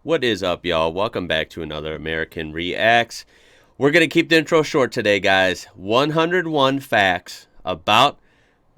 What is up, y'all? Welcome back to another American Reacts. We're going to keep the intro short today, guys. 101 facts about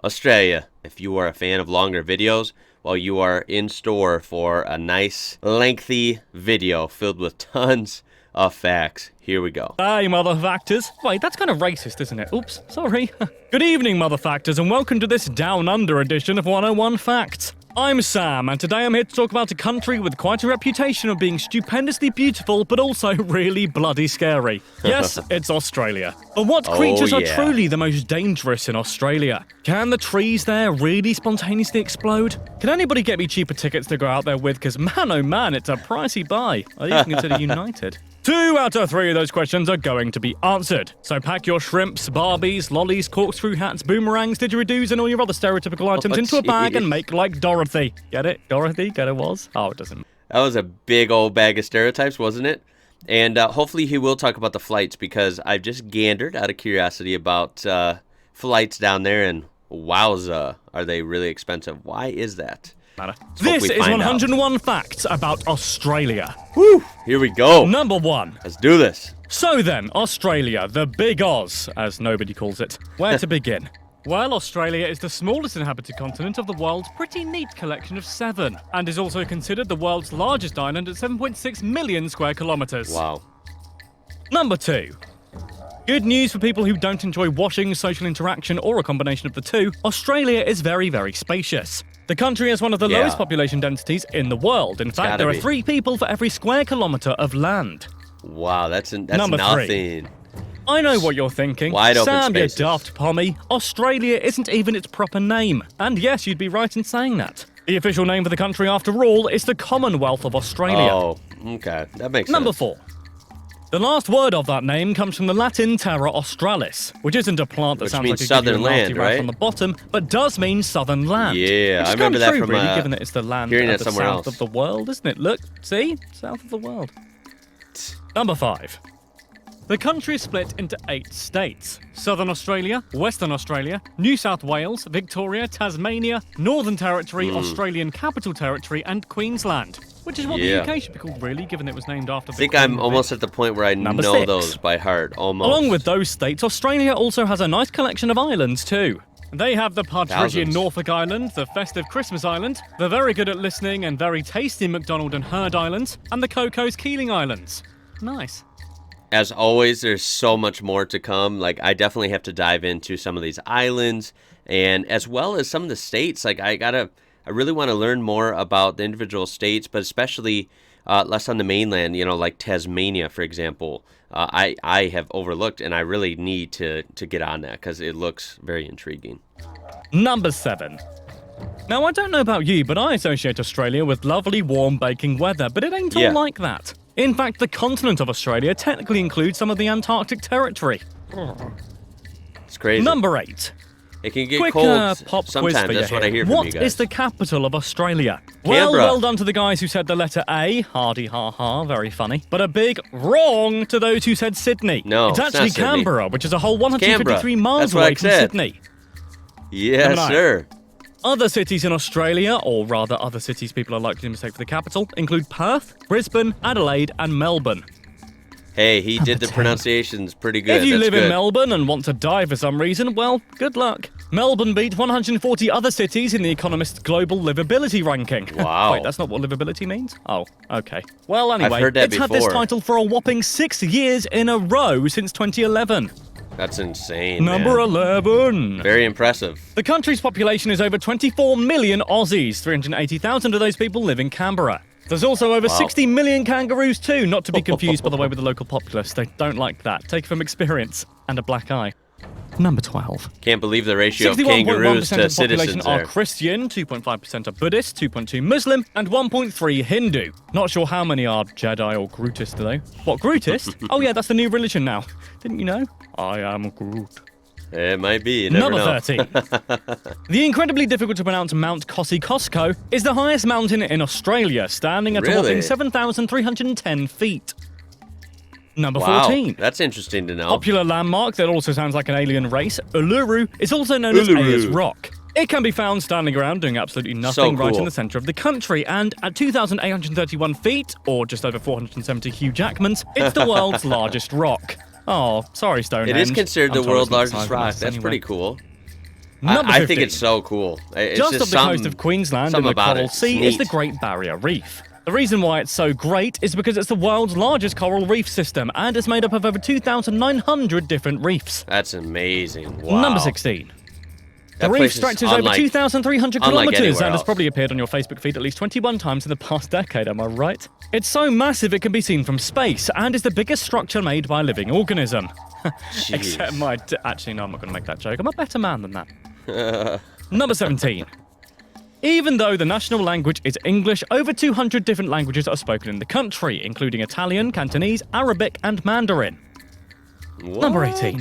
Australia. If you are a fan of longer videos, well, you are in store for a nice, lengthy video filled with tons of facts. Here we go. Hey, motherfactors. Wait, that's kind of racist, isn't it? Oops, sorry. Good evening, motherfactors, and welcome to this Down Under edition of 101 Facts. I'm Sam, and today I'm here to talk about a country with quite a reputation of being stupendously beautiful, but also really bloody scary. Yes, it's Australia. But what creatures are truly the most dangerous in Australia? Can the trees there really spontaneously explode? Can anybody get me cheaper tickets to go out there with? Because man, oh man, it's a pricey buy. I'd even consider United. 2 out of 3 of those questions are going to be answered. So pack your shrimps, Barbies, lollies, corkscrew hats, boomerangs, didgeridoos, and all your other stereotypical items into a bag and make like Dorothy. Get it? Dorothy? Get it was? Oh, it doesn't. That was a big old bag of stereotypes, wasn't it? And hopefully he will talk about the flights, because I've just gandered out of curiosity about flights down there, and wowza, are they really expensive? Why is that? This is 101 facts about Australia. Woo! Here we go. Number 1. Let's do this. So then, Australia, the Big Oz, as nobody calls it. Where to begin? Well, Australia is the smallest inhabited continent of the world's pretty neat collection of 7, and is also considered the world's largest island at 7.6 million square kilometres. Wow. Number 2. Good news for people who don't enjoy washing, social interaction, or a combination of the two. Australia is very, very spacious. The country has one of the lowest population densities in the world. In fact, there are 3 people for every square kilometre of land. Wow, that's Number nothing. 3. I know what you're thinking. Wide open Sam, spaces. you daft pommy. Australia isn't even its proper name. And yes, you'd be right in saying that. The official name for the country, after all, is the Commonwealth of Australia. Oh, okay. That makes sense. Number 4. The last word of that name comes from the Latin terra australis, which isn't a plant that Which sounds means like a southern land, right? on the bottom, but does mean southern land. Yeah, which I is remember kind that of true, from really, given that it's the land hearing at that the somewhere south else. of the world, isn't it? Look, see? South of the world. Number 5. The country is split into 8 states. Southern Australia, Western Australia, New South Wales, Victoria, Tasmania, Northern Territory, Australian Capital Territory, and Queensland. Which is what the UK should be called, really, given it was named after the I think Queen I'm of almost it. at the point where I Number know 6. those by heart, almost. Along with those states, Australia also has a nice collection of islands, too. They have the Partridgian Norfolk Island, the festive Christmas Island, the very good at listening and very tasty McDonald and Heard Islands, and the Cocos Keeling Islands. Nice. As always, there's so much more to come. Like, I definitely have to dive into some of these islands, and as well as some of the states. Like, I really want to learn more about the individual states, but especially less on the mainland, you know, like Tasmania, for example. I have overlooked, and I really need to get on that, because it looks very intriguing. Number 7. Now, I don't know about you, but I associate Australia with lovely, warm, baking weather, but it ain't all like that. In fact, the continent of Australia technically includes some of the Antarctic territory. It's crazy. Number 8. It can get Quick cold pop quiz sometimes. for you That's what I here. hear from you What guys. is the capital of Australia? Canberra. Well done to the guys who said the letter A. Hardy ha ha, very funny. But a big wrong to those who said Sydney. No, it's actually not Sydney. Canberra, which is a whole 153 miles That's what away I from said. Sydney. Yes, sir. Other cities in Australia, or rather other cities people are likely to mistake for the capital, include Perth, Brisbane, Adelaide, and Melbourne. Hey, he did the pronunciations pretty good. If you That's live good. in Melbourne and want to die for some reason, well, good luck. Melbourne beat 140 other cities in the Economist's Global Livability Ranking. Wow. Wait, that's not what livability means? Oh, okay. Well, anyway, I've heard that it's had this before. title for a whopping 6 years in a row since 2011. That's insane, Number man. 11. Very impressive. The country's population is over 24 million Aussies. 380,000 of those people live in Canberra. There's also over 60 million kangaroos too, not to be confused, by the way, with the local populace. They don't like that. Take it from experience. And a black eye. Number 12. Can't believe the ratio of 61.1% kangaroos of to the population citizens are there. Christian, 2.5% are Buddhist, 2.2 Muslim, and 1.3 Hindu. Not sure how many are Jedi or Grootist, though. What, Grootist? Oh yeah, that's the new religion now. Didn't you know? I am Groot. It might be. You never Number know. 13. The incredibly difficult to pronounce Mount Kosciuszko is the highest mountain in Australia, standing at a whopping 7,310 feet. Number 14. That's interesting to know. Popular landmark that also sounds like an alien race, Uluru, is also known as Ayers Rock. It can be found standing around doing absolutely nothing right cool. in the center of the country, and at 2,831 feet, or just over 470 Hugh Jackmans, it's the world's largest rock. Oh, sorry, Stonehenge. It is considered the I'm told world's it's not the largest size of rock. us That's anyway. pretty cool. Number I 15. think it's so cool. It's Just just off the coast something- of Queensland in something the about Coral it. Sea It's is the neat. Great Barrier Reef. The reason why it's so great is because it's the world's largest coral reef system, and it's made up of over 2,900 different reefs. That's amazing. Wow. Number 16. The That reef place is stretches over 2,300 unlike kilometers anywhere and has else. probably appeared on your Facebook feed at least 21 times in the past decade, am I right? It's so massive it can be seen from space and is the biggest structure made by a living organism. Except actually, no, I'm not going to make that joke. I'm a better man than that. Number 17. Even though the national language is English, over 200 different languages are spoken in the country, including Italian, Cantonese, Arabic, and Mandarin. What? Number 18.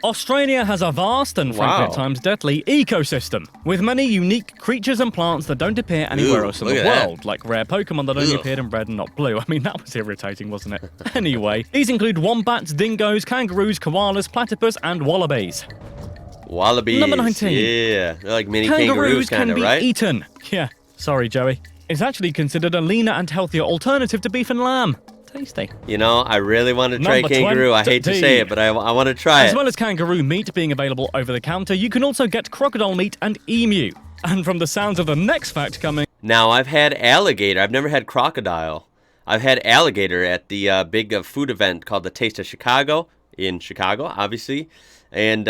Australia has a vast and, frankly, Wow. at times deadly ecosystem, with many unique creatures and plants that don't appear anywhere Ooh, else in the look at that. world, like rare Pokemon that only Ugh. appeared in red and not blue. I mean, that was irritating, wasn't it? Anyway, these include wombats, dingoes, kangaroos, koalas, platypus, and wallabies. Wallabies. Number 19. Yeah, they're like mini kangaroos, can kind of, be right? eaten. Yeah, sorry, Joey. It's actually considered a leaner and healthier alternative to beef and lamb. Tasty. You know, I really want to try Number kangaroo. I hate to 20. say it, but I want to try As it. well as kangaroo meat being available over the counter, you can also get crocodile meat and emu. And from the sounds of the next fact coming, Now, I've had alligator. I've never had crocodile. I've had alligator at the big food event called the Taste of Chicago, in Chicago, obviously. And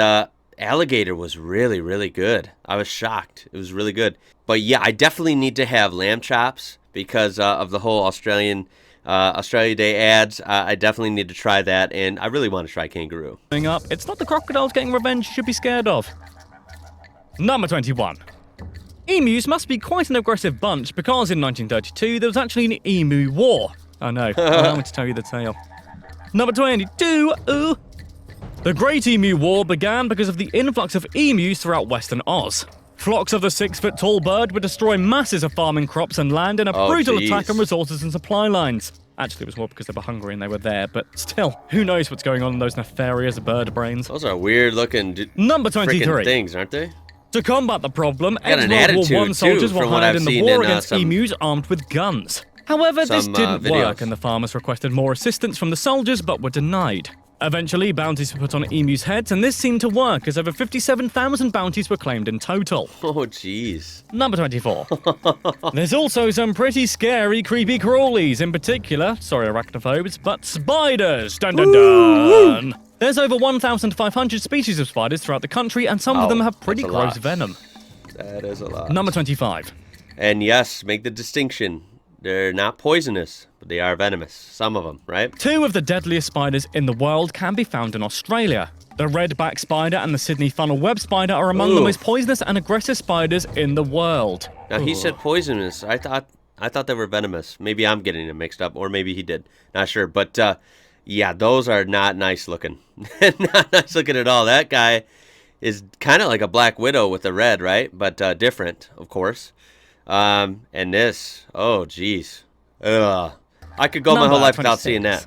alligator was really, really good. I was shocked. It was really good. But yeah, I definitely need to have lamb chops because of the whole Australia Day ads. I definitely need to try that, and I really want to try kangaroo. up, it's not the crocodiles getting revenge you should be scared of. Number 21. Emus must be quite an aggressive bunch because in 1932 there was actually an emu war. Oh no, allow me to tell you the tale. Number 22. The Great Emu War began because of the influx of emus throughout Western Oz. Flocks of the 6-foot-tall bird would destroy masses of farming crops and land in a Oh, brutal geez. attack on resources and supply lines. Actually, it was more because they were hungry and they were there, but still, who knows what's going on in those nefarious bird brains. Those are weird looking Number 23. freaking things, aren't they? To combat the problem, Got an ex-World War I attitude, soldiers too, were from what hired I've in the seen war in, against some- emus armed with guns. However, this some, didn't videos. work and the farmers requested more assistance from the soldiers but were denied. Eventually, bounties were put on emus' heads and this seemed to work as over 57,000 bounties were claimed in total. Oh, jeez. Number 24. There's also some pretty scary creepy crawlies, in particular, sorry arachnophobes, but spiders! Dun dun dun! There's over 1,500 species of spiders throughout the country and some of Wow, them have pretty that's a gross lot. venom. That is a lot. Number 25. And yes, make the distinction. They're not poisonous, but they are venomous. Some of them, right? Two of the deadliest spiders in the world can be found in Australia. The redback spider and the Sydney funnel web spider are among the Ooh. most poisonous and aggressive spiders in the world. Now he said poisonous. I thought they were venomous. Maybe I'm getting them mixed up, or maybe he did. Not sure. But yeah, those are not nice looking. Not nice looking at all. That guy is kind of like a black widow with the red, right? But different, of course. And this, oh geez, ugh. I could go my Number whole life without 26. seeing that.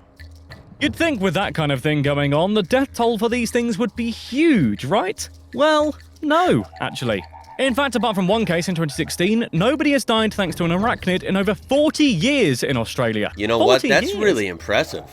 You'd think with that kind of thing going on, the death toll for these things would be huge, right? Well, no, actually. In fact, apart from one case in 2016, nobody has died thanks to an arachnid in over 40 years in Australia. You know what? 40 That's years. really impressive.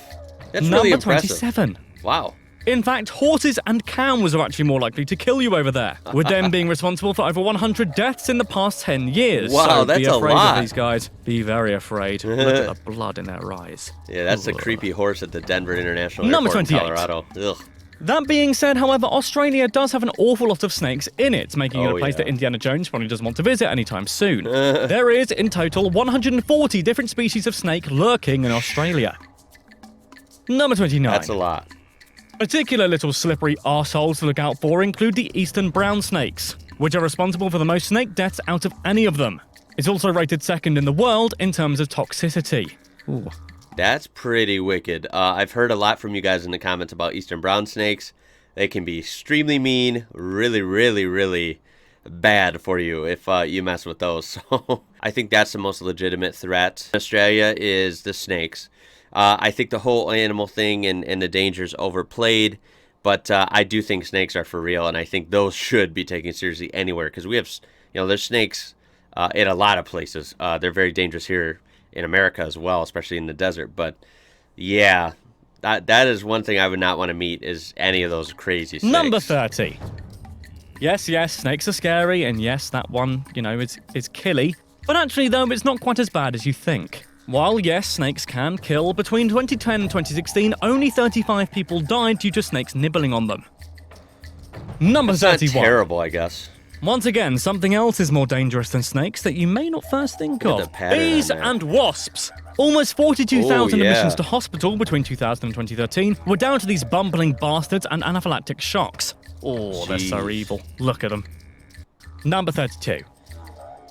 That's Number really impressive. 27. Wow. In fact, horses and cows are actually more likely to kill you over there, with them being responsible for over 100 deaths in the past 10 years. Wow, so that's be a afraid lot. of these guys. Be very afraid. Look at the blood in their eyes. Yeah, that's a Ugh. creepy horse at the Denver International Number Airport 28. in Colorado. Ugh. That being said, however, Australia does have an awful lot of snakes in it, making it Oh, a place yeah. that Indiana Jones probably doesn't want to visit anytime soon. There is, in total, 140 different species of snake lurking in Australia. Number 29. That's a lot. Particular little slippery arseholes to look out for include the eastern brown snakes, which are responsible for the most snake deaths out of any of them. It's also rated second in the world in terms of toxicity. Ooh. That's pretty wicked. I've heard a lot from you guys in the comments about eastern brown snakes. They can be extremely mean, really, really, really bad for you if you mess with those. So I think that's the most legitimate threat in Australia is the snakes. I think the whole animal thing and the danger's overplayed, But I do think snakes are for real, and I think those should be taken seriously anywhere because we have, there's snakes in a lot of places. They're very dangerous here in America as well, especially in the desert. But yeah, that is one thing I would not want to meet is any of those crazy snakes. Number 30. Yes, snakes are scary, and yes, that one, is killy. But actually, though, it's not quite as bad as you think. While, yes, snakes can kill, between 2010 and 2016, only 35 people died due to snakes nibbling on them. Number 31. Not terrible, I guess. Once again, something else is more dangerous than snakes that you may not first think of. Bees and wasps. Almost 42,000 admissions to hospital between 2000 and 2013 were down to these bumbling bastards and anaphylactic shocks. Oh, they're so evil. Look at them. Number 32.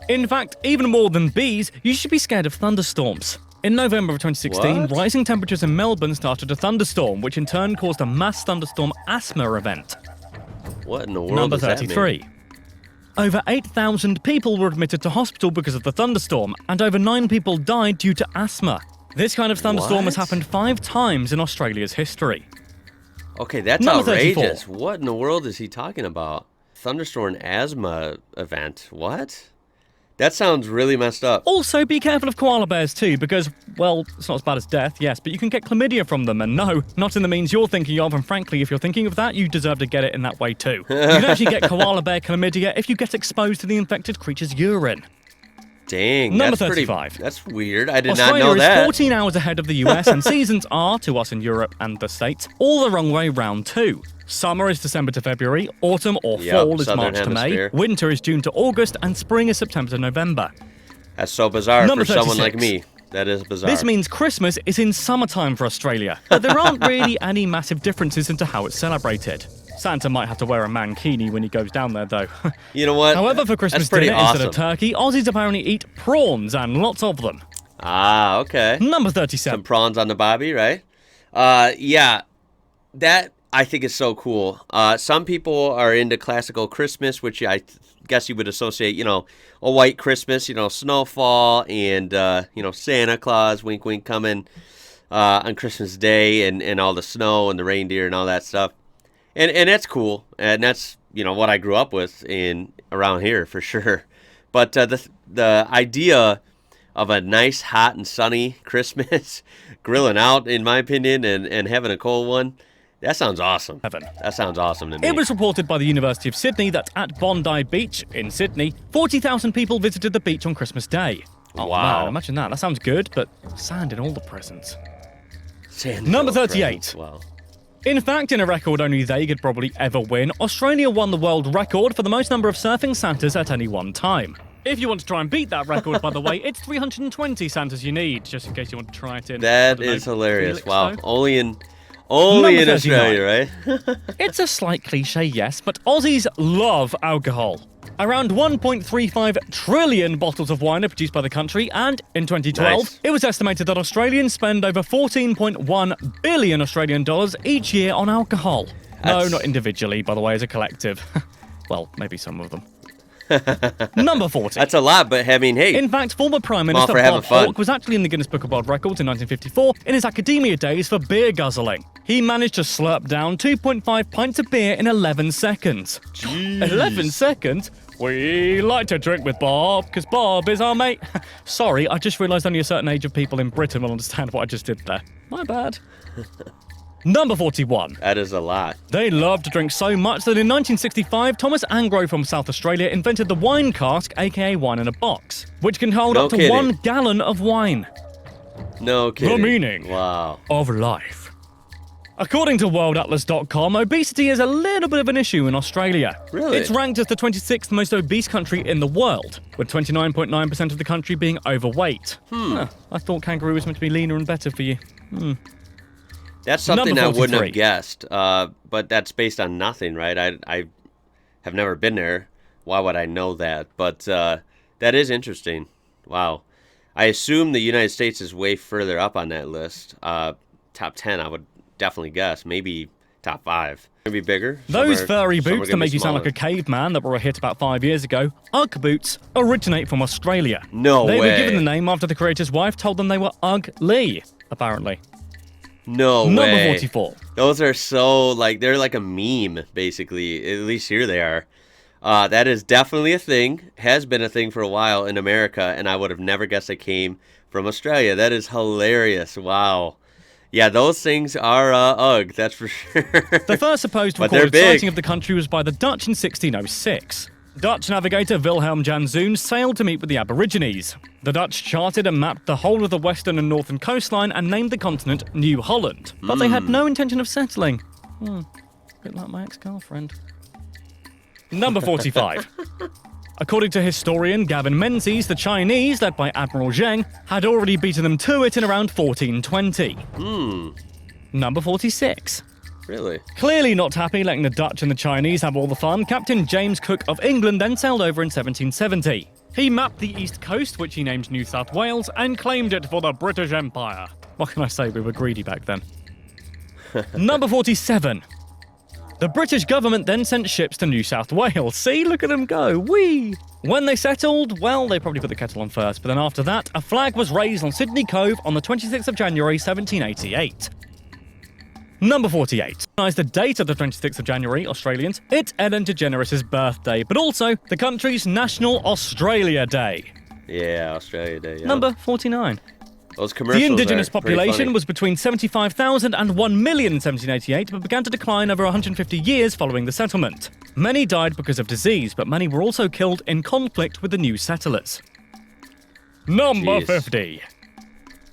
In fact, even more than bees, you should be scared of thunderstorms. In November of 2016, rising temperatures in Melbourne started a thunderstorm, which in turn caused a mass thunderstorm asthma event. What in the world Number does that 33. mean? Over 8,000 people were admitted to hospital because of the thunderstorm, and over 9 people died due to asthma. This kind of thunderstorm has happened 5 times in Australia's history. Okay, that's Number outrageous. 34. What in the world is he talking about? Thunderstorm asthma event. What? That sounds really messed up. Also, be careful of koala bears too, because, well, it's not as bad as death, yes, but you can get chlamydia from them, and no, not in the means you're thinking of, and frankly, if you're thinking of that, you deserve to get it in that way too. You can actually get koala bear chlamydia if you get exposed to the infected creature's urine. Dang, Number that's 35. That's weird. I did Australia not know that. is 14 hours ahead of the US, and seasons are, to us in Europe and the States, all the wrong way round too. Summer is December to February, autumn or fall is Southern March to May, Hemisphere. winter is June to August, and spring is September to November. That's so bizarre Number for someone like 36. me. That is bizarre. This means Christmas is in summertime for Australia, but there aren't really any massive differences into how it's celebrated. Santa might have to wear a mankini when he goes down there, though. You know what? However, for Christmas That's pretty dinner, awesome. instead of turkey, Aussies apparently eat prawns, and lots of them. Ah, okay. Number 37. Some prawns on the bobby, right? Yeah, that I think is so cool. Some people are into classical Christmas, which I guess you would associate, a white Christmas, snowfall and, Santa Claus, wink, wink, coming on Christmas Day and all the snow and the reindeer and all that stuff. And that's cool. And that's, what I grew up with around here for sure. But the idea of a nice, hot, and sunny Christmas, grilling out, in my opinion, and having a cold one, that sounds awesome. That sounds awesome to me. It was reported by the University of Sydney that at Bondi Beach in Sydney, 40,000 people visited the beach on Christmas Day. Oh, Wow. Man, imagine that. That sounds good, but sand in all the presents. Sand Number filled 38. presents. Wow. In fact, in a record only they could probably ever win, Australia won the world record for the most number of surfing Santas at any one time. If you want to try and beat that record, by the way, it's 320 Santas you need, just in case you want to try it in. That is hilarious. Wow. Felixstowe. Only Number in 39. Australia, right? It's a slight cliche, yes, but Aussies love alcohol. Around 1.35 trillion bottles of wine are produced by the country, and in 2012, Nice. it was estimated that Australians spend over 14.1 billion Australian dollars each year on alcohol. No, That's- not individually, by the way, as a collective. Well, maybe some of them. Number 40. That's a lot, but I mean, hey. In fact, former Prime all Minister for having Bob fun. Hawke was actually in the Guinness Book of World Records in 1954 in his academia days for beer guzzling. He managed to slurp down 2.5 pints of beer in 11 seconds. Jeez. 11 seconds? We like to drink with Bob, because Bob is our mate. Sorry, I just realised only a certain age of people in Britain will understand what I just did there. My bad. Number 41. That is a lot. They love to drink so much that in 1965, Thomas Angro from South Australia invented the wine cask, aka wine in a box, which can hold No up to kidding. 1 gallon of wine. No kidding. meaning. Wow. Of life. According to worldatlas.com, obesity is a little bit of an issue in Australia. Really? It's ranked as the 26th most obese country in the world, with 29.9% of the country being overweight. I thought kangaroo was meant to be leaner and better for you. That's something Number I wouldn't 43. have guessed. But that's based on nothing, right? I have never been there. Why would I know that? But that is interesting. Wow. I assume the United States is way further up on that list. Top 10, I would definitely guess. Maybe top 5. Maybe bigger. Those Some are- furry some are boots that gonna be make you sound like a smaller. caveman that were a hit about 5 years ago, Ugg boots, originate from Australia. No They way. were given the name after the creator's wife told them they were ugly, apparently. No Number way. 44. Those are so, like, they're like a meme, basically. At least here they are. That is definitely a thing, has been a thing for a while in America, and I would have never guessed it came from Australia. That is hilarious. Wow. Yeah, those things are ugh, that's for sure. The first supposed But they're recorded big. sighting of the country was by the Dutch in 1606. Dutch navigator Wilhelm Janszoon sailed to meet with the Aborigines. The Dutch charted and mapped the whole of the western and northern coastline and named the continent New Holland. But they had no intention of settling. Bit like my ex-girlfriend. Number 45. According to historian Gavin Menzies, the Chinese, led by Admiral Zheng, had already beaten them to it in around 1420. Number 46. Really? Clearly not happy letting the Dutch and the Chinese have all the fun, Captain James Cook of England then sailed over in 1770. He mapped the east coast, which he named New South Wales, and claimed it for the British Empire. What can I say, we were greedy back then. Number 47. The British government then sent ships to New South Wales. See, look at them go, whee! When they settled, well, they probably put the kettle on first, but then after that, a flag was raised on Sydney Cove on the 26th of January 1788. Number 48. As the date of the 26th of January, Australians, it's Ellen DeGeneres' birthday, but also the country's National Australia Day. Yeah, Australia Day. Yeah. Number 49. Those commercials The Indigenous are pretty population funny. was between 75,000 and 1 million in 1788, but began to decline over 150 years following the settlement. Many died because of disease, but many were also killed in conflict with the new settlers. Number Jeez. 50.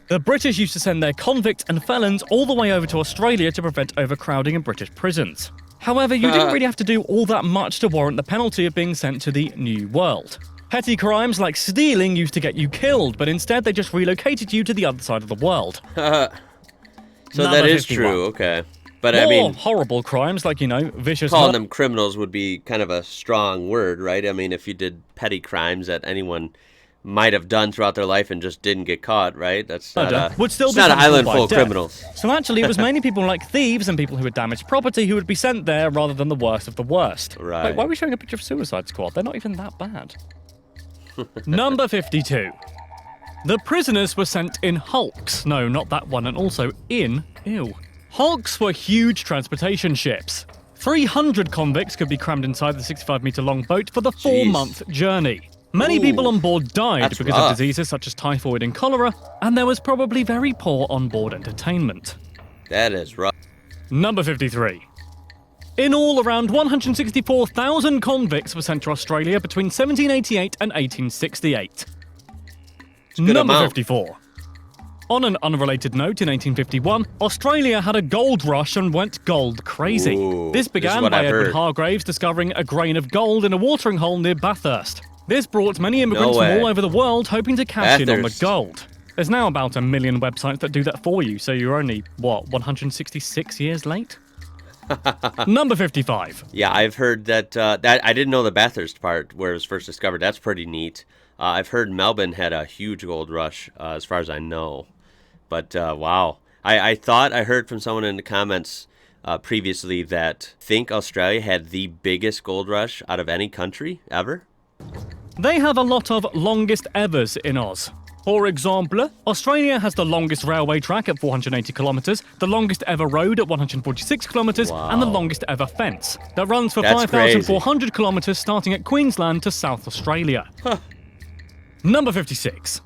The British used to send their convicts and felons all the way over to Australia to prevent overcrowding in British prisons. However, you didn't really have to do all that much to warrant the penalty of being sent to the New World. Petty crimes like stealing used to get you killed, but instead they just relocated you to the other side of the world. So Number that is 51. true, okay. But More I mean, horrible crimes like, vicious calling murder. them criminals would be kind of a strong word, right? I mean, if you did petty crimes that anyone might have done throughout their life and just didn't get caught, right? That's not a, would still it's be not an punishable island by full of death. criminals. So actually, it was mainly people like thieves and people who had damaged property who would be sent there rather than the worst of the worst. Right. Wait, why are we showing a picture of Suicide Squad? They're not even that bad. Number 52. The prisoners were sent in hulks. No, not that one, and also in. Ew. Hulks were huge transportation ships. 300 convicts could be crammed inside the 65-metre-long boat for the 4-month journey. Many Ooh, people on board died that's because rough. of diseases such as typhoid and cholera, and there was probably very poor on-board entertainment. That is rough. Number 53. In all, around 164,000 convicts were sent to Australia between 1788 and 1868. good Number amount. 54. On an unrelated note, in 1851, Australia had a gold rush and went gold crazy. Ooh, This this began is what by I've Edward heard. Hargraves discovering a grain of gold in a watering hole near Bathurst. This brought many immigrants No from way. all over the world hoping to cash in on the Bathurst. gold. There's now about 1 million websites that do that for you, so you're only, 166 years late? Number 55. Yeah, I've heard that, I didn't know the Bathurst part where it was first discovered. That's pretty neat. I've heard Melbourne had a huge gold rush, as far as I know. But, wow. I thought I heard from someone in the comments previously that think Australia had the biggest gold rush out of any country ever. They have a lot of longest evers in Oz. For example, Australia has the longest railway track at 480 kilometres, the longest ever road at 146 kilometres, and the Wow. longest ever fence that runs for That's 5,400 kilometres starting at Queensland to South Australia. Number 56.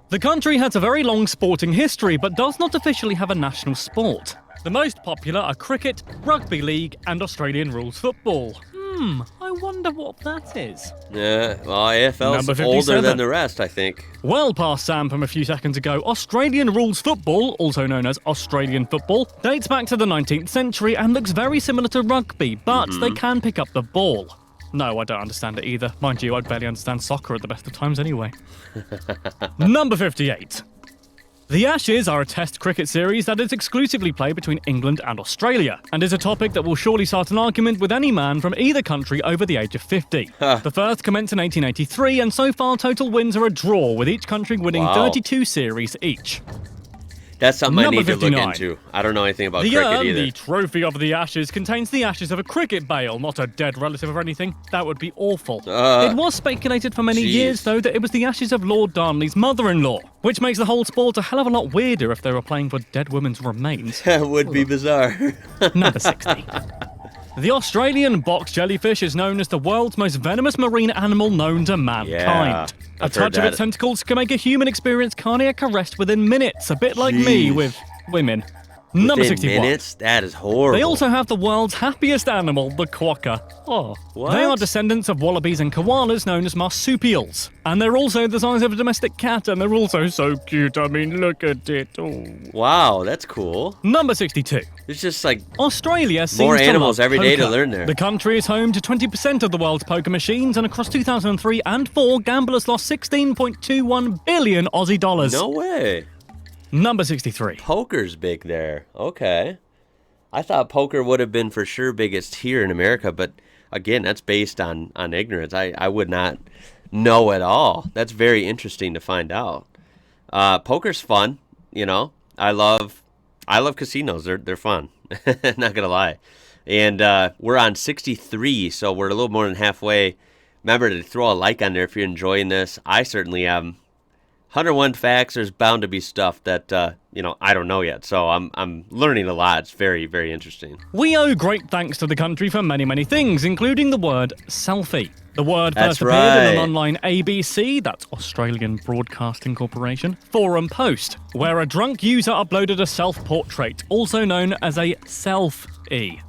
The country has a very long sporting history, but does not officially have a national sport. The most popular are cricket, rugby league, and Australian rules football. I wonder what that is. Yeah, well, AFL's Number older 57. than the rest, I think. Well past Sam from a few seconds ago, Australian rules football, also known as Australian football, dates back to the 19th century and looks very similar to rugby, but they can pick up the ball. No, I don't understand it either. Mind you, I barely understand soccer at the best of times anyway. Number 58. The Ashes are a test cricket series that is exclusively played between England and Australia, and is a topic that will surely start an argument with any man from either country over the age of 50. The first commenced in 1883, and so far total wins are a draw, with each country winning Wow. 32 series each. That's something I Number need to look 59. into. I don't know anything about The cricket urn, either. the trophy of the ashes, contains the ashes of a cricket bale, not a dead relative or anything. That would be awful. It was speculated for many years, though, that it was the ashes of Lord Darnley's mother-in-law, which makes the whole sport a hell of a lot weirder if they were playing for dead women's remains. That would be bizarre. Number 60. The Australian box jellyfish is known as the world's most venomous marine animal known to mankind. Yeah, A I've touch heard of its that. tentacles can make a human experience cardiac arrest within minutes, a bit like me Jeez. with women. Number Within 61. minutes? That is horrible. They also have the world's happiest animal, the quokka. Oh. What? They are descendants of wallabies and koalas known as marsupials. And they're also the size of a domestic cat, and they're also so cute. I mean, look at it. Oh. Wow, that's cool. Number 62. There's just like Australia seems more to animals love every day to poker. learn there. The country is home to 20% of the world's poker machines, and across 2003 and 4, gamblers lost 16.21 billion Aussie dollars. No way. Number 63. Poker's big there. Okay. I thought poker would have been for sure biggest here in America, but again, that's based on ignorance. I would not know at all. That's very interesting to find out. Poker's fun, you know. I love casinos. They're fun. Not gonna lie. And we're on 63, so we're a little more than halfway. Remember to throw a like on there if you're enjoying this. I certainly am. 101 facts. There's bound to be stuff that I don't know yet. So I'm learning a lot. It's very, very interesting. We owe great thanks to the country for many, many things, including the word selfie. The word That's first appeared in an right. online ABC, that's Australian Broadcasting Corporation, forum post, where a drunk user uploaded a self-portrait, also known as a selfie.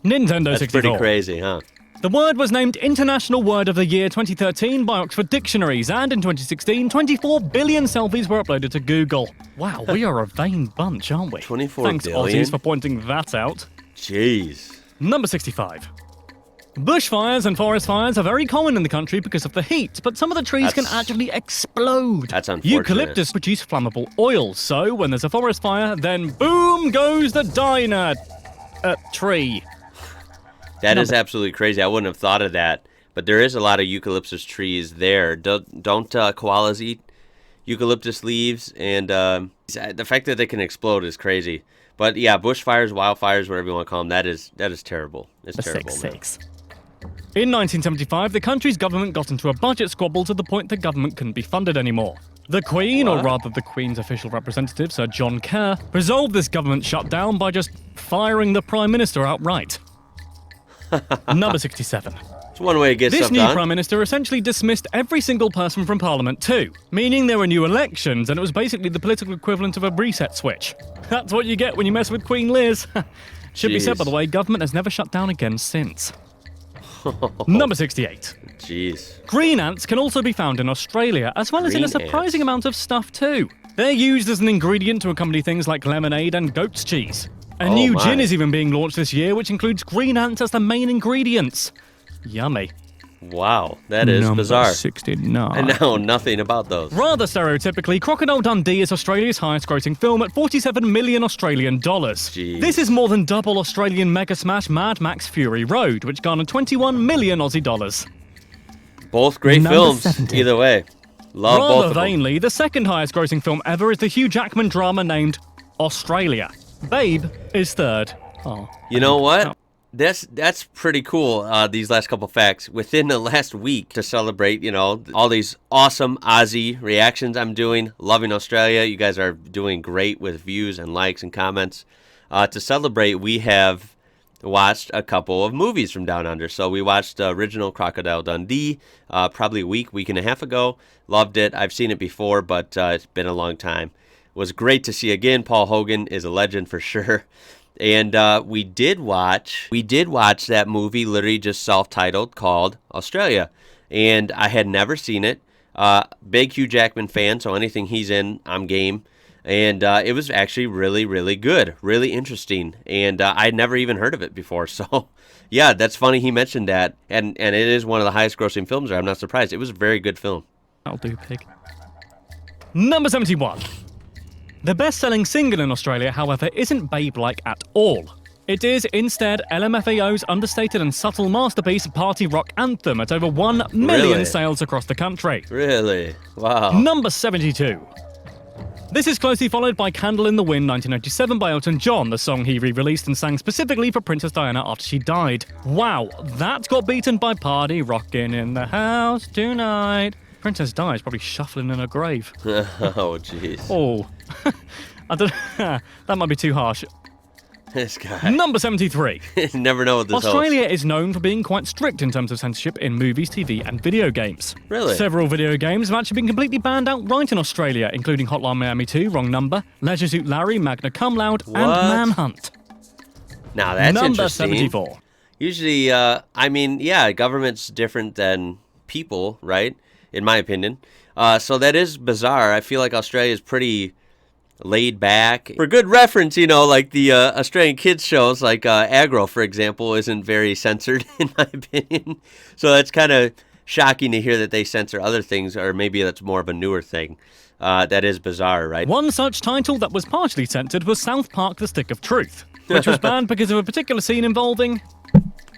Nintendo That's 64. pretty crazy, huh? The word was named International Word of the Year 2013 by Oxford Dictionaries, and in 2016, 24 billion selfies were uploaded to Google. Wow, we are a vain bunch, aren't we? 24 Thanks, billion? Aussies, for pointing that out. Jeez. Number 65. Bushfires and forest fires are very common in the country because of the heat, but some of the trees can That's- actually explode. That's unfortunate. Eucalyptus produce flammable oils, so when there's a forest fire, then boom goes the tree. That is absolutely crazy. I wouldn't have thought of that. But there is a lot of eucalyptus trees there. Don't koalas eat eucalyptus leaves? And the fact that they can explode is crazy. But yeah, bushfires, wildfires, whatever you want to call them, that is terrible. It's terrible. man. In 1975, the country's government got into a budget squabble to the point the government couldn't be funded anymore. The Queen, or What? rather the Queen's official representative, Sir John Kerr, resolved this government shutdown by just firing the Prime Minister outright. Number 67. It's one way to get This stuff new done. Prime Minister essentially dismissed every single person from Parliament too, meaning there were new elections, and it was basically the political equivalent of a reset switch. That's what you get when you mess with Queen Liz. Should be said, by the way, government has never shut down again since. Number 68. Jeez. Green ants can also be found in Australia, as well as in a Green surprising ants. amount of stuff too. They're used as an ingredient to accompany things like lemonade and goat's cheese. A Oh new my. gin is even being launched this year, which includes green ants as the main ingredients. Yummy. Wow, that is Number bizarre. 69. I know nothing about those. Rather stereotypically, Crocodile Dundee is Australia's highest grossing film at 47 million Australian dollars. Jeez. This is more than double Australian mega smash Mad Max Fury Road, which garnered 21 million Aussie dollars. Both great Number films, 70. either way. Love both Rather of them. vainly, the second highest grossing film ever is the Hugh Jackman drama named Australia. Babe is third. Oh. You know what? That's pretty cool, these last couple facts. Within the last week to celebrate, all these awesome Aussie reactions I'm doing. Loving Australia. You guys are doing great with views and likes and comments. To celebrate, we have watched a couple of movies from Down Under. So we watched the original Crocodile Dundee probably a week and a half ago. Loved it. I've seen it before, but it's been a long time. It was great to see again. Paul Hogan is a legend for sure. And we did watch that movie, literally just self-titled, called Australia. And I had never seen it. Big Hugh Jackman fan, so anything he's in, I'm game. And it was actually really, really good, really interesting. And I'd never even heard of it before. So, yeah, that's funny he mentioned that. And it is one of the highest grossing films there. I'm not surprised. It was a very good film. That'll do, pig. Number 71. The best-selling single in Australia, however, isn't Babe-like at all. It is instead LMFAO's understated and subtle masterpiece party rock anthem at over 1 million Really? sales across the country. Really? Wow. Number 72. This is closely followed by Candle in the Wind 1997 by Elton John, the song he re-released and sang specifically for Princess Diana after she died. Wow, that got beaten by Party Rockin' in the House Tonight. Princess Di is probably shuffling in her grave. Oh, jeez. Oh, I don't. That might be too harsh. This guy. Number 73. Never know what this Australia is known for being quite strict in terms of censorship in movies, TV, and video games. Really? Several video games have actually been completely banned outright in Australia, including Hotline Miami 2, Wrong Number, Leisure Suit Larry, Magna Cum Laude, and Manhunt. Now that's Number interesting. 74. Usually, I mean, yeah, government's different than people, right? In my opinion. So that is bizarre. I feel like Australia is pretty laid back. For good reference, you know, like the Australian kids shows, like Aggro, for example, isn't very censored, in my opinion. So that's kind of shocking to hear that they censor other things, or maybe that's more of a newer thing. That is bizarre, right? One such title that was partially censored was South Park: The Stick of Truth, which was banned because of a particular scene involving,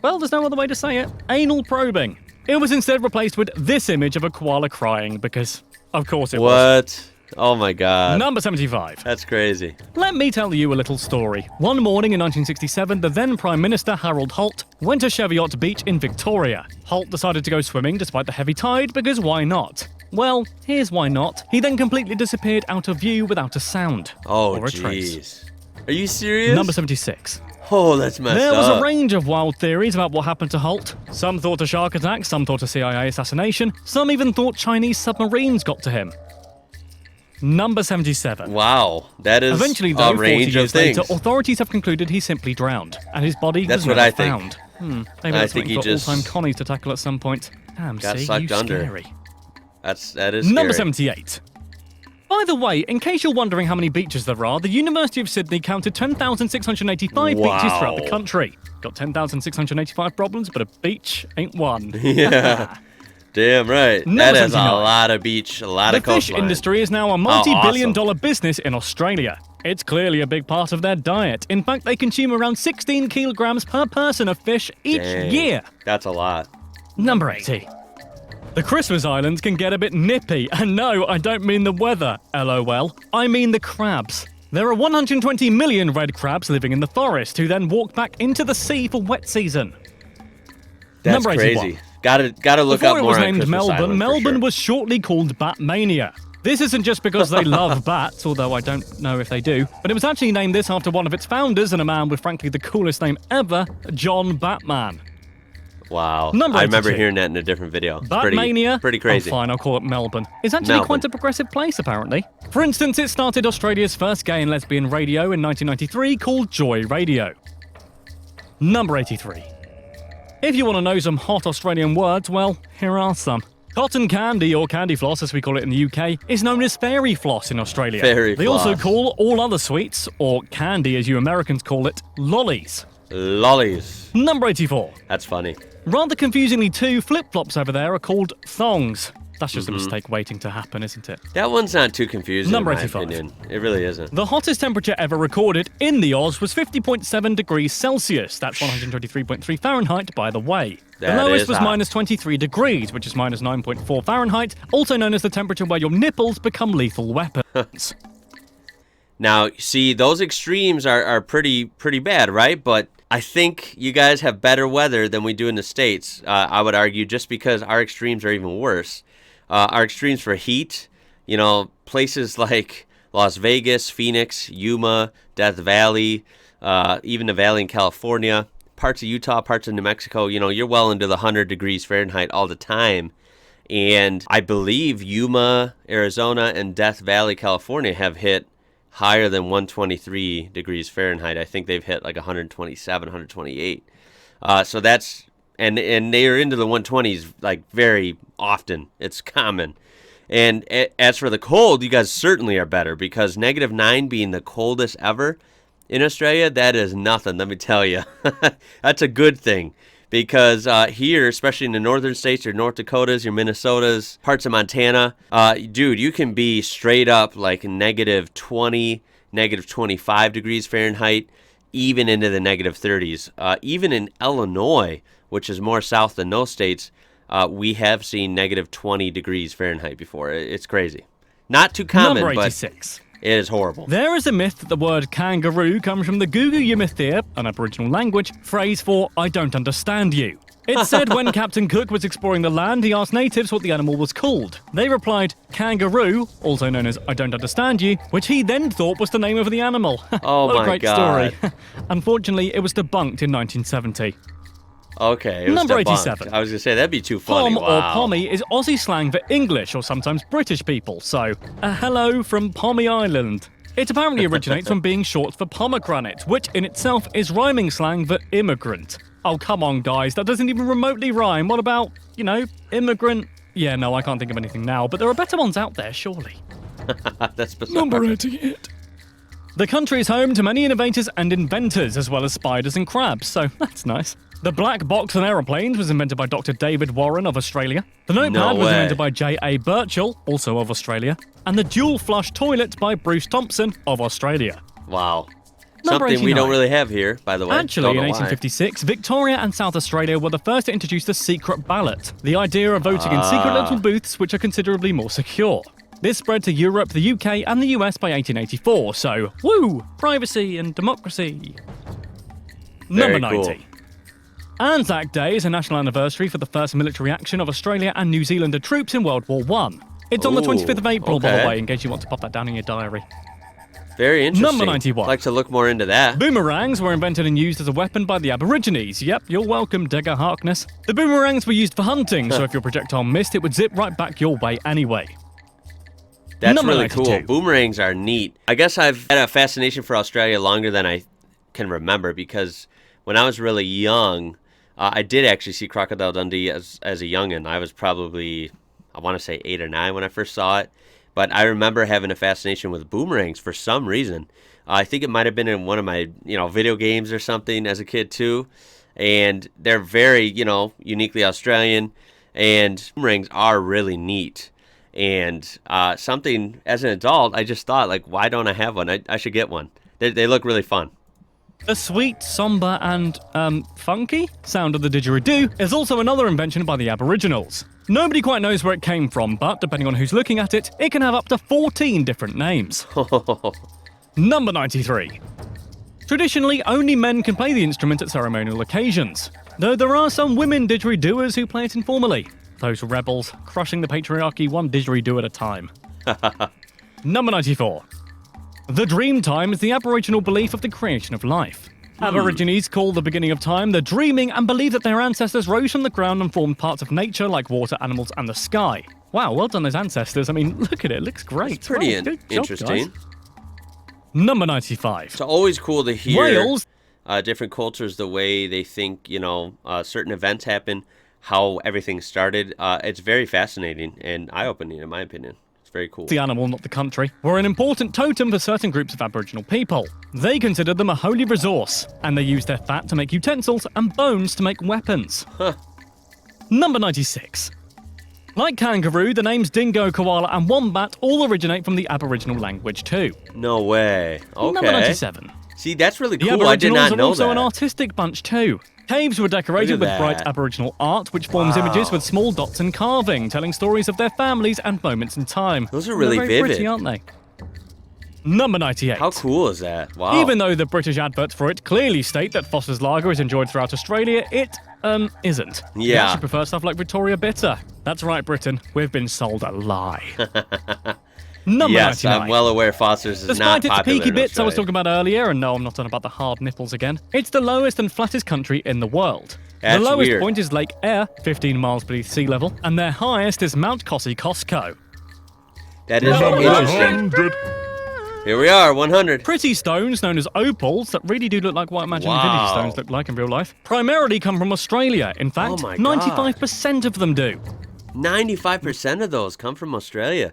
well, there's no other way to say it, anal probing. It was instead replaced with this image of a koala crying because, of course it was. What? Oh my god. Number 75. That's crazy. Let me tell you a little story. One morning in 1967, the then Prime Minister Harold Holt went to Cheviot Beach in Victoria. Holt decided to go swimming despite the heavy tide because why not? Well, here's why not. He then completely disappeared out of view without a sound. Oh, or a trace. jeez. Are you serious? Number 76. Oh, that's messed There up. was a range of wild theories about what happened to Holt. Some thought a shark attack, some thought a CIA assassination, some even thought Chinese submarines got to him. Number 77. Wow, that is Eventually, a though, 40 range of years things. later, authorities have concluded he simply drowned, and his body That's was what never I think. found. Maybe I that's think something he for just all-time Connies to tackle at some point. Damn, got see, sucked you under. scary. That is scary. Number 78. By the way, in case you're wondering how many beaches there are, the University of Sydney counted 10,685 beaches throughout the country. Got 10,685 problems, but a beach ain't one. Yeah. Damn right. Number That is a 79. lot of beach, a lot The of fish coastline. industry is now a multi-billion awesome. dollar business in Australia. It's clearly a big part of their diet. In fact, they consume around 16 kilograms per person of fish each Dang. year. That's a lot. Number 80. The Christmas Islands can get a bit nippy, and no, I don't mean the weather, LOL. I mean the crabs. There are 120 million red crabs living in the forest who then walk back into the sea for wet season. That's Number 81. crazy. Gotta look Before up it more was on named Christmas Melbourne, Island for Melbourne sure. was shortly called Batmania. This isn't just because they love bats, although I don't know if they do, but it was actually named this after one of its founders and a man with frankly the coolest name ever, John Batman. Wow. Number I remember 82. hearing that in a different video. It's Batmania? Pretty crazy. Oh, fine, I'll call it Melbourne. It's actually Melbourne. quite a progressive place, apparently. For instance, it started Australia's first gay and lesbian radio in 1993 called Joy Radio. Number 83. If you want to know some hot Australian words, well, here are some. Cotton candy, or candy floss as we call it in the UK, is known as fairy floss in Australia. Fairy They also floss. call all other sweets, or candy as you Americans call it, lollies. Lollies. Number 84. That's funny. Rather confusingly too, flip-flops over there are called thongs. That's just a mistake waiting to happen, isn't it? That one's not too confusing Number in my 85. opinion. It really isn't. The hottest temperature ever recorded in the Oz was 50.7 degrees Celsius. That's 123.3 Fahrenheit, by the way. That the lowest is was hot. minus 23 degrees, which is minus 9.4 Fahrenheit, also known as the temperature where your nipples become lethal weapons. Now, see, those extremes are pretty bad, right? But I think you guys have better weather than we do in the States, I would argue, just because our extremes are even worse. Our extremes for heat, you know, places like Las Vegas, Phoenix, Yuma, Death Valley, even the Valley in California, parts of Utah, parts of New Mexico, you know, you're well into the 100 degrees Fahrenheit all the time. And I believe Yuma, Arizona, and Death Valley, California have hit higher than 123 degrees Fahrenheit. I think they've hit like 127, 128. So that's, and they're into the 120s like very often. It's common. And as for the cold, you guys certainly are better because -9 being the coldest ever in Australia, that is nothing, let me tell you. That's a good thing. Because here, especially in the northern states, your North Dakotas, your Minnesotas, parts of Montana, dude, you can be straight up like -20, -25 degrees Fahrenheit, even into the -30s. Even in Illinois, which is more south than those states, we have seen -20 degrees Fahrenheit before. It's crazy. Not too common, Number but 86. It is horrible. There is a myth that the word kangaroo comes from the Gugu Yamathea, an Aboriginal language, phrase for "I don't understand you." It said when Captain Cook was exploring the land, he asked natives what the animal was called. They replied, kangaroo, also known as I don't understand you, which he then thought was the name of the animal. Oh what my a great God. story. Unfortunately, it was debunked in 1970. Okay, it was Number debunked. 87. I was going to say, that'd be too funny. Pom Wow. or pommy is Aussie slang for English or sometimes British people, so a hello from Pommy Island. It apparently originates from being short for pomegranate, which in itself is rhyming slang for immigrant. Oh, come on, guys, that doesn't even remotely rhyme. What about, immigrant? Yeah, no, I can't think of anything now, but there are better ones out there, surely. That's bizarre. Number 88. The country is home to many innovators and inventors, as well as spiders and crabs, so that's nice. The black box on aeroplanes was invented by Dr. David Warren of Australia. The notepad was invented by J.A. Birchall, also of Australia. And the dual flush toilet by Bruce Thompson of Australia. Wow. Number Something we 89. don't really have here, by the way. Actually, Don't in know why. 1856, Victoria and South Australia were the first to introduce the secret ballot, the idea of voting in secret little booths which are considerably more secure. This spread to Europe, the UK, and the US by 1884, so, woo! Privacy and democracy. Very Number 90. cool. Anzac Day is a national anniversary for the first military action of Australia and New Zealander troops in World War I. It's on the Ooh, 25th of April, by okay. the way, in case you want to pop that down in your diary. Very interesting. Number 91. I'd like to look more into that. Boomerangs were invented and used as a weapon by the Aborigines. Yep, you're welcome, Digger Harkness. The boomerangs were used for hunting, so if your projectile missed, it would zip right back your way anyway. That's Number really 92. cool. Boomerangs are neat. I guess I've had a fascination for Australia longer than I can remember because when I was really young, I did actually see Crocodile Dundee as a youngin'. I was probably, I want to say 8 or 9 when I first saw it. But I remember having a fascination with boomerangs for some reason. I think it might have been in one of my, video games or something as a kid too. And they're very, uniquely Australian. And boomerangs are really neat. And something, as an adult, I just thought, like, why don't I have one? I should get one. They look really fun. The sweet, somber, and, funky sound of the didgeridoo is also another invention by the Aboriginals. Nobody quite knows where it came from, but depending on who's looking at it, it can have up to 14 different names. Number 93. Traditionally, only men can play the instrument at ceremonial occasions, though there are some women didgeridooers who play it informally. Those rebels, crushing the patriarchy one didgeridoo at a time. Number 94. The dream time is the Aboriginal belief of the creation of life. Aborigines call the beginning of time the dreaming and believe that their ancestors rose from the ground and formed parts of nature like water, animals, and the sky. Wow, well done those ancestors. I mean, look at it. It looks great. It's pretty Wow, good job, interesting. guys. Number 95. It's always cool to hear Wales. different cultures, the way they think, certain events happen, how everything started. It's very fascinating and eye-opening, in my opinion. It's very cool. The animal, not the country, were an important totem for certain groups of Aboriginal people. They considered them a holy resource, and they used their fat to make utensils and bones to make weapons. Number 96. Like kangaroo, the names dingo, koala, and wombat all originate from the Aboriginal language too. No way. Okay. Number 97. See, that's really The cool. I did Aboriginals not are know also that. an artistic bunch too. Caves were decorated Look with at bright that. Aboriginal art, which forms images with small dots and carving, telling stories of their families and moments in time. Those are really They're very vivid. pretty, aren't they? Number 98. How cool is that? Wow. Even though the British adverts for it clearly state that Foster's Lager is enjoyed throughout Australia, it, isn't. We Yeah. actually prefer stuff like Victoria Bitter. That's right, Britain. We've been sold a lie. Number Yes, 99. I'm well aware Foster's is not Despite its popular peaky in bits I was Australia. talking about earlier, and no, I'm not on about the hard nipples again, it's the lowest and flattest country in the world. That's the lowest weird. point is Lake Eyre, 15 miles beneath sea level, and their highest is Mount Kosciuszko. That is Number interesting. 100. Here we are, 100. Pretty stones, known as opals, that really do look like what I imagine Wow. vintage stones look like in real life, primarily come from Australia. In fact, Oh my God. 95% of them do. 95% of those come from Australia.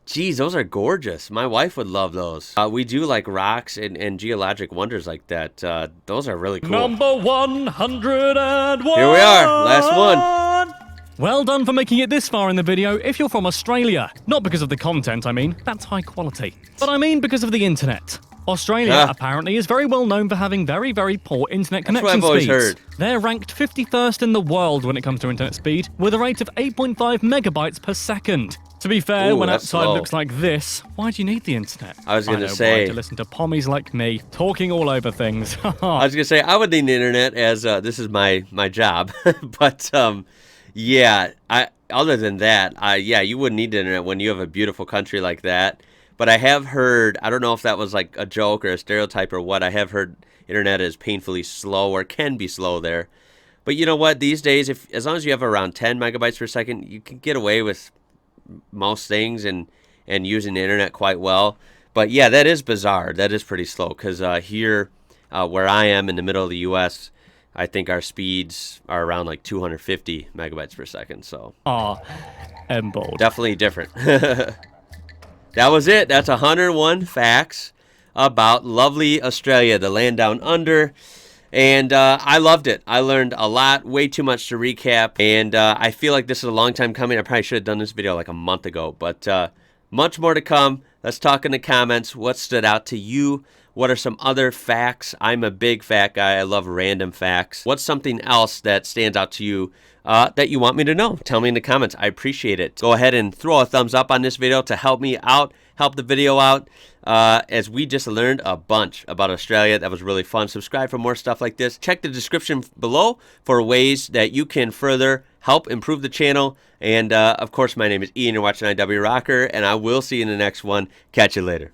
Geez, those are gorgeous. My wife would love those. We do like rocks and geologic wonders like that. Those are really cool. Number 101. Here we are, last one. Well done for making it this far in the video if you're from Australia. Not because of the content, I mean. That's high quality. But I mean because of the internet. Australia apparently is very well known for having very, very poor internet That's what connection I've always speeds. heard. They're ranked 51st in the world when it comes to internet speed, with a rate of 8.5 megabytes per second. To be fair, Ooh, when that's outside slow. looks like this, why do you need the internet? I was gonna know say- why, to listen to pommies like me talking all over things. I was gonna say I would need the internet as this is my job, but yeah. Other than that, yeah, you wouldn't need the internet when you have a beautiful country like that. But I have heard, I don't know if that was like a joke or a stereotype or what. I have heard internet is painfully slow or can be slow there. But you know what? These days, as long as you have around 10 megabytes per second, you can get away with most things and using the internet quite well. But yeah, that is bizarre. That is pretty slow because here, where I am in the middle of the U.S., I think our speeds are around like 250 megabytes per second. So bold. definitely different. That was it. That's 101 facts about lovely Australia, the land down under. And I loved it. I learned a lot, way too much to recap. And I feel like this is a long time coming. I probably should have done this video like a month ago. But much more to come. Let's talk in the comments. What stood out to you? What are some other facts? I'm a big fact guy. I love random facts. What's something else that stands out to you that you want me to know? Tell me in the comments. I appreciate it. Go ahead and throw a thumbs up on this video to help me out, help the video out. As we just learned a bunch about Australia. That was really fun. Subscribe for more stuff like this. Check the description below for ways that you can further help improve the channel. And of course, my name is Ian. You're watching IWrocker, and I will see you in the next one. Catch you later.